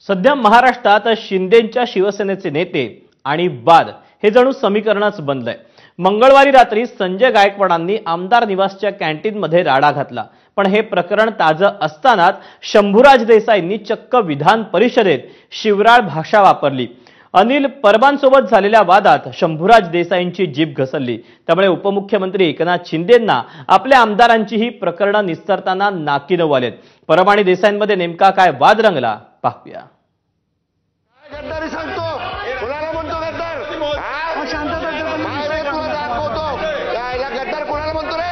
सध्या महाराष्ट्रात शिंदेंच्या शिवसेनेचे नेते आणि वाद हे जणू समीकरणच बनलंय। मंगळवारी रात्री संजय गायकवाडांनी आमदार निवासच्या कॅन्टीनमध्ये राडा घातला, पण हे प्रकरण ताजं असतानाच शंभूराज देसाईंनी चक्क विधान परिषदेत शिवराळ भाषा वापरली। अनिल परबांसोबत झालेल्या वादात शंभूराज देसाईंची जीभ घसरली, त्यामुळे उपमुख्यमंत्री एकनाथ शिंदेंना आपल्या आमदारांची ही प्रकरणं निस्तरताना नाकी नऊ आलेत। परब आणि देसाईंमध्ये नेमका काय वाद रंगला पाहूया। गद्दारी सांगतो कुणाला म्हणतो गद्दार? गद्दार कुणाला म्हणतो रे?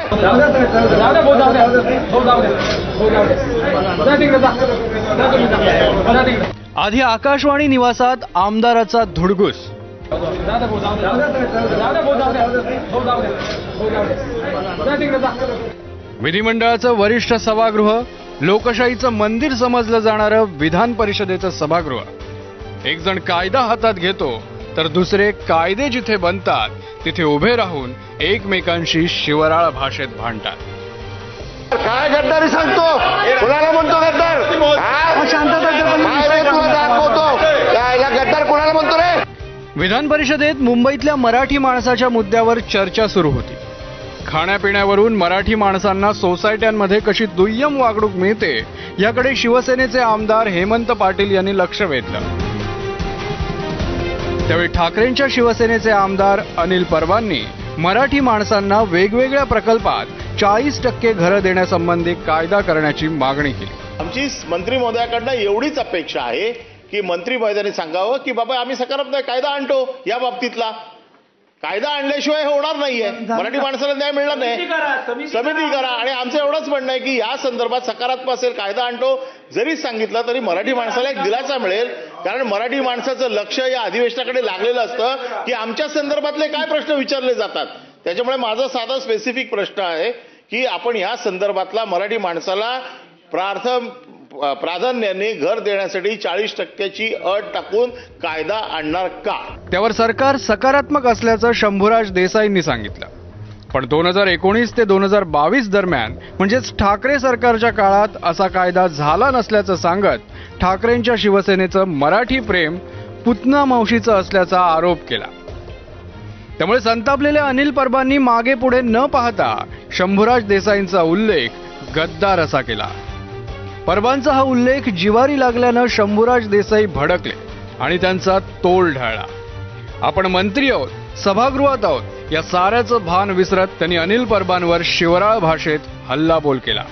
आधी आकाशवाणी निवासात आमदाराचा धुडगूस, विधिमंडळाचं वरिष्ठ सभागृह, लोकशाहीचं मंदिर समजलं जाणारं विधान परिषदेचं सभागृह, एक जण कायदा हातात घेतो तर दुसरे कायदे जिथे बनतात तिथे उभे राहून एकमेकांशी शिवराळ भाषेत भांडतात। काय गद्दारी सांगतो कुणाला म्हणतो गद्दार? गद्दार कुणाला म्हणतो रे? विधान परिषदेत मुंबईतल्या मराठी माणसाच्या मुद्द्यावर चर्चा सुरू होती। खाण्यापिण्यावरून मराठी माणसांना सोसायट्यांमध्ये कशी दुय्यम वागणूक मिळते याकडे शिवसेनेचे आमदार हेमंत पाटील यांनी लक्ष वेधलं। त्यावेळी ठाकरेंच्या शिवसेनेचे आमदार अनिल परबांनी मराठी माणसांना वेगवेगळ्या प्रकल्पात 40% घरं देण्यासंबंधी कायदा करण्याची मागणी केली। आमची मंत्री महोदयाकडनं एवढीच अपेक्षा आहे की मंत्री महोदयांनी सांगावं की बाबा आम्ही सकारात्मक कायदा आणतो, या बाबतीतला कायदा आणल्याशिवाय हे होणार नाहीये, मराठी माणसाला न्याय मिळणार नाही, समिती करा। आणि आमचं एवढंच म्हणणं आहे की या संदर्भात सकारात्मक असेल कायदा आणतो जरी सांगितलं तरी मराठी माणसाला एक दिलासा मिळेल, कारण मराठी माणसाचं लक्ष या अधिवेशनाकडे लागलेलं असतं की आमच्या संदर्भातले काय प्रश्न विचारले जातात। त्याच्यामुळे माझा साधा स्पेसिफिक प्रश्न आहे की आपण या संदर्भातला मराठी माणसाला प्राधान्याने घर देण्यासाठी 40%ची अट टाकून कायदा आणणार का? त्यावर सरकार सकारात्मक असल्याचं शंभूराज देसाईंनी सांगितलं, पण 2019 ते 2022 दरम्यान म्हणजेच ठाकरे सरकारच्या काळात असा कायदा झाला नसल्याचं सांगत ठाकरेंच्या शिवसेनेचं मराठी प्रेम पुतना मावशीचं असल्याचा आरोप केला। त्यामुळे संतापलेल्या अनिल परबांनी मागे पुढे न पाहता शंभूराज देसाईंचा उल्लेख गद्दार असा केला। परबांचा हा उल्लेख जिवारी लागल्यानं शंभूराज देसाई भडकले आणि त्यांचा तोल ढळला। आपण मंत्री आहोत, सभागृहात आहोत या साऱ्याचं भान विसरत त्यांनी अनिल परबांवर शिवराळ भाषेत हल्लाबोल केला।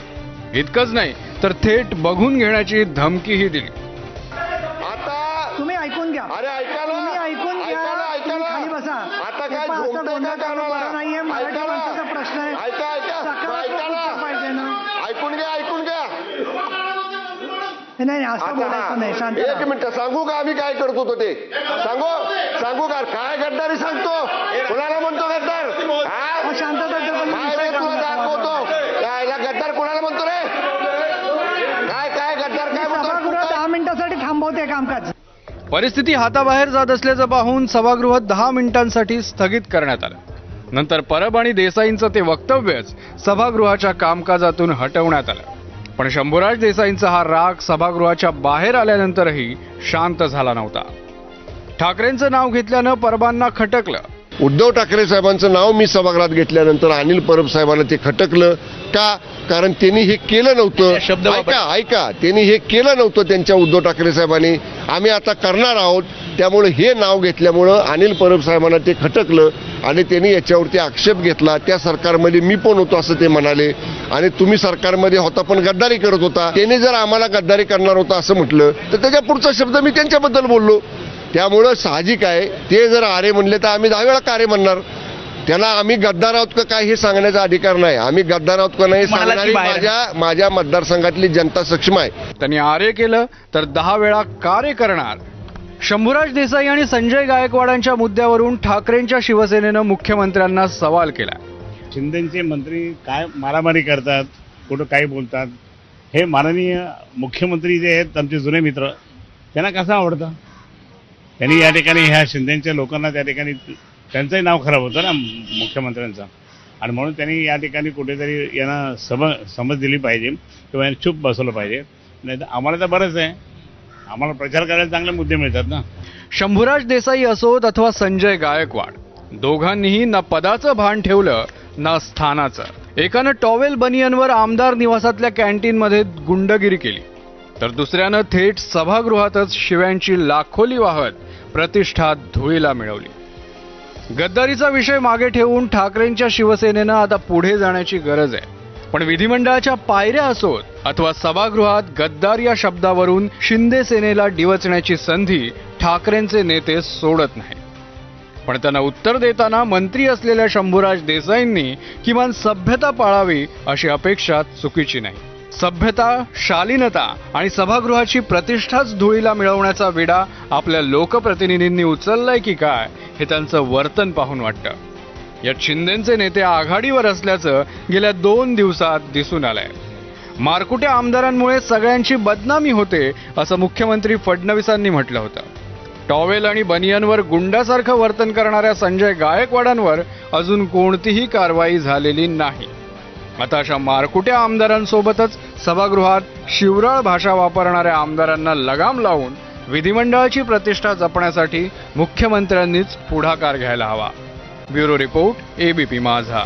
इतकंच नाही तर थेट बघून घेण्याची धमकीही दिली। आता तुम्ही ऐकून घ्या, अरे ऐका ना, तुम्ही ऐकून घ्या, ऐका ना, खाली बसा। आता काय झोपतंय का कानाला? नाहीये, मराठी माणसाचा प्रश्न आहे। ऐका पाहिजे ना, ऐकून घ्या नाही असं बोलायचं नाही, शांत एक मिनिट सांगू का आम्ही काय करतो तो ते सांगू का? काय गद्दारी सांगतो कुणाला म्हणतो गद्दार? शांतता दाखवतो गद्दार कुणाला म्हणतो रे? काय गद्दार काय म्हणतो? 10 मिनिटांसाठी थांबवते कामकाज। परिस्थिती हाताबाहेर जात असल्याचं पाहून सभागृह 10 मिनिटांसाठी स्थगित करण्यात आलं। नंतर परब आणि देसाईंचं ते वक्तव्यच सभागृहाच्या कामकाजातून हटवण्यात आलं। पण शंभूराज देसाईंचा हा राग सभागृहाच्या बाहेर आल्यानंतरही शांत झाला नव्हता। ठाकरेंचं नाव घेतल्यानं परबांना खटकलं। उद्धव ठाकरे साहेबांचं नाव मी सभागृहात घेतल्यानंतर अनिल परब साहेबांना ते खटकलं का? कारण त्यांनी हे केलं नव्हतं। ऐका त्यांनी हे केलं नव्हतं त्यांच्या उद्धव ठाकरे साहेबांनी, आम्ही आता करणार आहोत। त्यामुळे हे नाव घेतल्यामुळं अनिल परब साहेबांना ते खटकलं आणि त्यांनी याच्यावरती आक्षेप घेतला। त्या सरकारमध्ये मी पण होतो असं ते म्हणाले आणि तुम्ही सरकारमध्ये होता पण गद्दारी करत होता। त्यांनी जर आम्हाला गद्दारी करणार होता असं म्हटलं तर त्याच्या पुढचा शब्द मी त्यांच्याबद्दल बोललो। त्यामुळं साहजिक आहे ते जर आरे म्हणले तर आम्ही 10 वेळा कारे म्हणणार। त्याला आम्ही गद्दार आहोत का काय हे सांगण्याचा अधिकार नाही, आम्ही गद्दार आहोत का नाही सांगणारी माझ्या मतदारसंघातली जनता सक्षम आहे। त्यांनी आरे केलं तर 10 वेळा कार्य करणार। शंभूराज देसाई आणि संजय गायकवाडांच्या मुद्द्यावरून ठाकरेंच्या शिवसेनेनं मुख्यमंत्र्यांना सवाल केला। शिंदेचे मंत्री काय मारामारी करतात, कुठं काय बोलतात, हे माननीय मुख्यमंत्री जे आहेत आमचे जुने मित्र त्यांना कसं आवडतं? त्यांनी या ठिकाणी ह्या शिंदेच्या लोकांना त्या ठिकाणी त्यांचंही नाव खराब होतं ना मुख्यमंत्र्यांचं, आणि म्हणून त्यांनी या ठिकाणी कुठेतरी यांना समज दिली पाहिजे किंवा यांना चूप बसवलं पाहिजे। नाही तर आम्हाला तर बरंच आहे, आम्हाला प्रचार करायला चांगले मुद्दे मिळतात ना. शंभूराज देसाई असोत अथवा संजय गायकवाड, दोघांनीही ना पदाचं भान ठेवलं ना स्थानाचं. एकानं टॉवेल बनियनवर आमदार निवासातल्या कॅन्टीनमध्ये गुंडगिरी केली, तर दुसऱ्यानं थेट सभागृहातच शिव्यांची लाखोली वाहत प्रतिष्ठा धुळीला मिळवली. गद्दारीचा विषय मागे ठेवून ठाकरेंच्या शिवसेनेनं आता पुढे जाण्याची गरज आहे. पण विधिमंडळाच्या पायऱ्या असोत अथवा सभागृहात गद्दार या शब्दावरून शिंदे सेनेला डिवचण्याची संधी ठाकरेंचे नेते सोडत नाही. पण त्यांना उत्तर देताना मंत्री असलेल्या शंभूराज देसाईंनी किमान सभ्यता पाळावी अशी अपेक्षा चुकीची नाही. सभ्यता, शालीनता आणि सभागृहाची प्रतिष्ठाच धुळीला मिळवण्याचा विडा आपल्या लोकप्रतिनिधींनी उचललाय की काय हे त्यांचं वर्तन पाहून वाटतं. यात शिंदेचे नेते आघाडीवर असल्याचं गेल्या 2 दिवसात दिसून आलंय. मारकुट्या आमदारांमुळे सगळ्यांची बदनामी होते असं मुख्यमंत्री फडणवीसांनी म्हटलं होतं. टॉवेल आणि बनियनवर गुंडासारखं वर्तन करणाऱ्या संजय गायकवाडांवर अजून कोणतीही कारवाई झालेली नाही. आता अशा मारकुट्या आमदारांसोबतच सभागृहात शिवराळ भाषा वापरणाऱ्या आमदारांना लगाम लावून विधिमंडळाची प्रतिष्ठा जपण्यासाठी मुख्यमंत्र्यांनीच पुढाकार घ्यायला हवा. ब्युरो रिपोर्ट, ABP माझा.